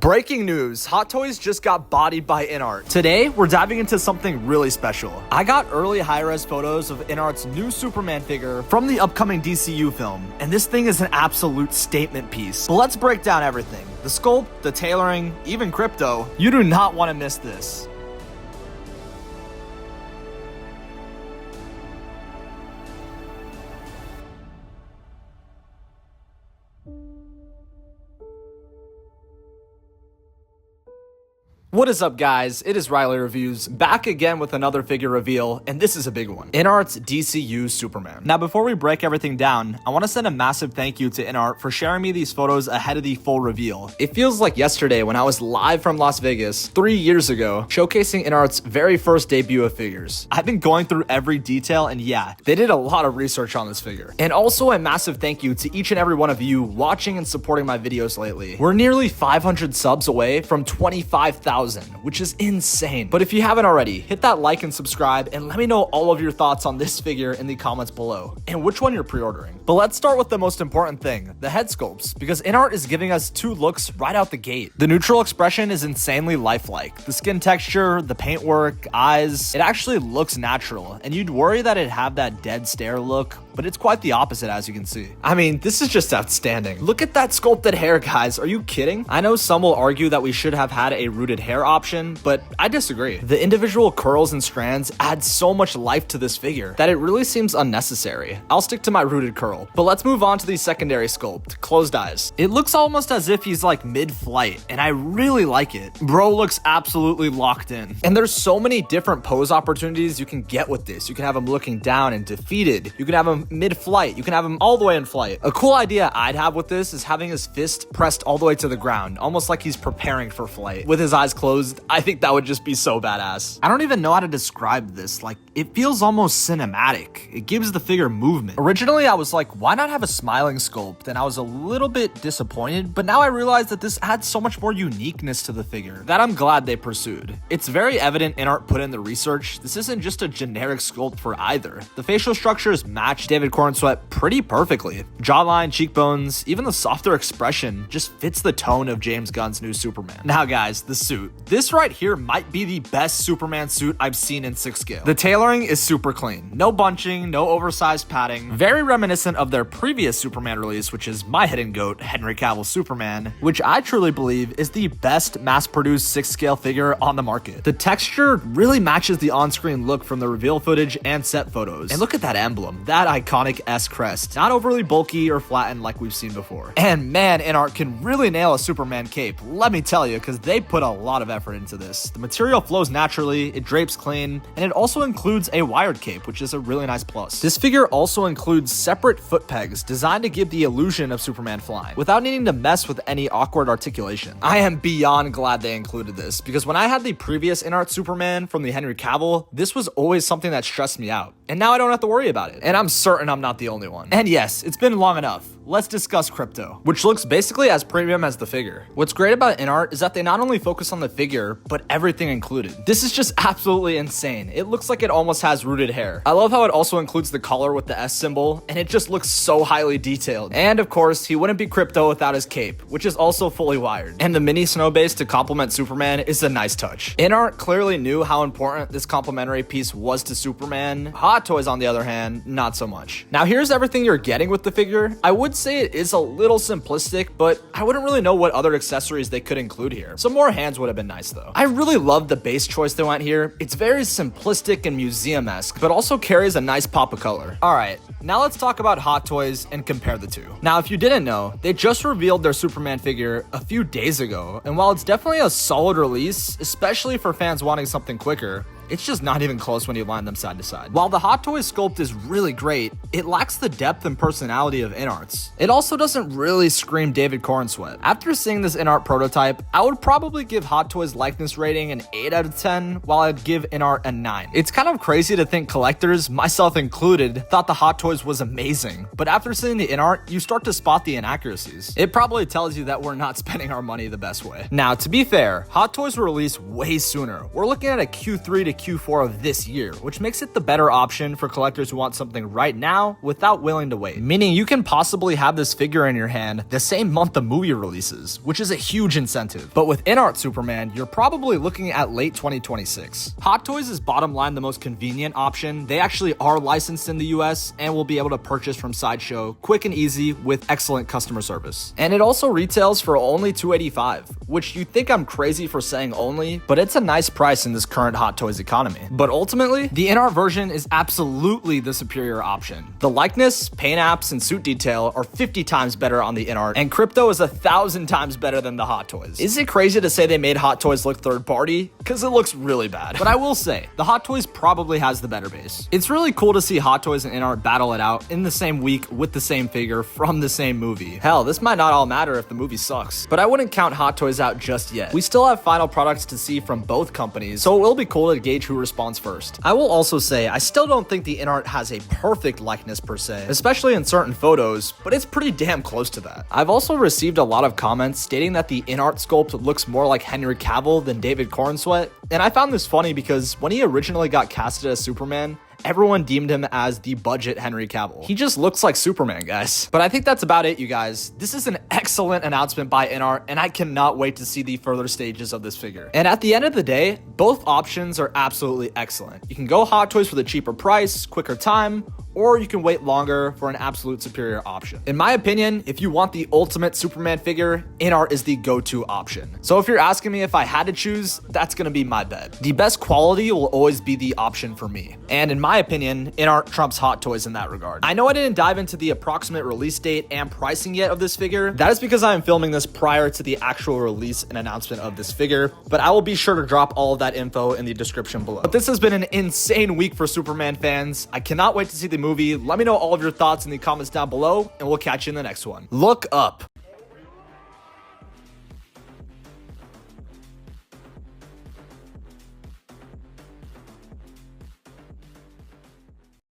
Breaking news, Hot Toys just got bodied by InArt. Today, we're diving into something really special. I got early high-res photos of InArt's new Superman figure from the upcoming DCU film, and this thing is an absolute statement piece. But let's break down everything. The sculpt, the tailoring, even Krypto. You do not want to miss this. What is up, guys? It is Riley Reviews, back again with another figure reveal, and this is a big one. InArt's DCU Superman. Now, before we break everything down, I want to send a massive thank you to InArt for sharing me these photos ahead of the full reveal. It feels like yesterday when I was live from Las Vegas 3 years ago, showcasing InArt's very first debut of figures. I've been going through every detail, and yeah, they did a lot of research on this figure. And also a massive thank you to each and every one of you watching and supporting my videos lately. We're nearly 500 subs away from 25,000. Which is insane. But if you haven't already, hit that like and subscribe and let me know all of your thoughts on this figure in the comments below and which one you're pre-ordering. But let's start with the most important thing, the head sculpts, because InArt is giving us two looks right out the gate. The neutral expression is insanely lifelike. The skin texture, the paintwork, eyes, it actually looks natural, and you'd worry that it'd have that dead stare look, but it's quite the opposite, as you can see. I mean, this is just outstanding. Look at that sculpted hair, guys. Are you kidding? I know some will argue that we should have had a rooted hair option, but I disagree. The individual curls and strands add so much life to this figure that it really seems unnecessary. I'll stick to my rooted curl. But let's move on to the secondary sculpt, closed eyes. It looks almost as if he's like mid-flight, and I really like it. Bro looks absolutely locked in. And there's so many different pose opportunities you can get with this. You can have him looking down and defeated. You can have him mid-flight. You can have him all the way in flight. A cool idea I'd have with this is having his fist pressed all the way to the ground, almost like he's preparing for flight. With his eyes closed, I think that would just be so badass. I don't even know how to describe this. Like, it feels almost cinematic. It gives the figure movement. Originally, I was like, why not have a smiling sculpt? And I was a little bit disappointed, but now I realize that this adds so much more uniqueness to the figure that I'm glad they pursued. It's very evident InArt put in the research. This isn't just a generic sculpt for either. The facial structures match David Cornsweet pretty perfectly. Jawline, cheekbones, even the softer expression just fits the tone of James Gunn's new Superman. Now guys, the suit. This right here might be the best Superman suit I've seen in 6 scale. The tailoring is super clean. No bunching, no oversized padding. Very reminiscent of their previous Superman release, which is my hidden goat, Henry Cavill's Superman, which I truly believe is the best mass-produced 6 scale figure on the market. The texture really matches the on-screen look from the reveal footage and set photos. And look at that emblem, that iconic S crest. Not overly bulky or flattened like we've seen before. And man, InArt can really nail a Superman cape, let me tell you, because they put a lot of effort into this. The material flows naturally, it drapes clean, and it also includes a wired cape, which is a really nice plus. This figure also includes separate foot pegs designed to give the illusion of Superman flying, without needing to mess with any awkward articulation. I am beyond glad they included this, because when I had the previous InArt Superman from the Henry Cavill, this was always something that stressed me out. And now I don't have to worry about it. And I'm certain I'm not the only one. And yes, it's been long enough. Let's discuss Krypto, which looks basically as premium as the figure. What's great about InArt is that they not only focus on the figure, but everything included. This is just absolutely insane. It looks like it almost has rooted hair. I love how it also includes the collar with the S symbol, and it just looks so highly detailed. And of course, he wouldn't be Krypto without his cape, which is also fully wired. And the mini snow base to complement Superman is a nice touch. InArt clearly knew how important this complementary piece was to Superman. Hot Toys, on the other hand, not so much. Now here's everything you're getting with the figure. I would say it is a little simplistic, but I wouldn't really know what other accessories they could include here. Some more hands would have been nice though. I really love the base choice they went here. It's very simplistic and museum-esque, but also carries a nice pop of color. Alright, now let's talk about Hot Toys and compare the two. Now, if you didn't know, they just revealed their Superman figure a few days ago, and while it's definitely a solid release, especially for fans wanting something quicker, it's just not even close when you line them side to side. While the Hot Toys sculpt is really great, it lacks the depth and personality of InArt's. It also doesn't really scream David Cornsweet. After seeing this InArt prototype, I would probably give Hot Toys likeness rating an 8 out of 10, while I'd give InArt a 9. It's kind of crazy to think collectors, myself included, thought the Hot Toys was amazing, but after seeing the InArt, you start to spot the inaccuracies. It probably tells you that we're not spending our money the best way. Now, to be fair, Hot Toys were released way sooner. We're looking at a Q3 to Q4 of this year, which makes it the better option for collectors who want something right now without willing to wait. Meaning you can possibly have this figure in your hand the same month the movie releases, which is a huge incentive. But with InArt Superman, you're probably looking at late 2026. Hot Toys is bottom line the most convenient option. They actually are licensed in the US and will be able to purchase from Sideshow quick and easy with excellent customer service. And it also retails for only $285, which you think I'm crazy for saying only, but it's a nice price in this current Hot Toys economy. But ultimately, the InArt version is absolutely the superior option. The likeness, paint apps, and suit detail are 50 times better on the InArt, and Krypto is 1,000 times better than the Hot Toys. Is it crazy to say they made Hot Toys look third party? Because it looks really bad. But I will say, the Hot Toys probably has the better base. It's really cool to see Hot Toys and InArt battle it out in the same week with the same figure from the same movie. Hell, this might not all matter if the movie sucks. But I wouldn't count Hot Toys out just yet. We still have final products to see from both companies, so it will be cool to gauge who responds first. I will also say, I still don't think the InArt has a perfect likeness per se, especially in certain photos, but it's pretty damn close to that. I've also received a lot of comments stating that the InArt sculpt looks more like Henry Cavill than David Cornsweet, and I found this funny because when he originally got casted as Superman, everyone deemed him as the budget Henry Cavill. He just looks like Superman, guys. But I think that's about it, you guys. This is an excellent announcement by InArt, and I cannot wait to see the further stages of this figure. And at the end of the day, both options are absolutely excellent. You can go Hot Toys for the cheaper price, quicker time, or you can wait longer for an absolute superior option. In my opinion, if you want the ultimate Superman figure, InArt is the go-to option. So if you're asking me if I had to choose, that's gonna be my bet. The best quality will always be the option for me. And in my opinion, InArt trumps Hot Toys in that regard. I know I didn't dive into the approximate release date and pricing yet of this figure. That is because I am filming this prior to the actual release and announcement of this figure, but I will be sure to drop all of that info in the description below. But this has been an insane week for Superman fans. I cannot wait to see the movie. Let me know all of your thoughts in the comments down below, and we'll catch you in the next one. Look up.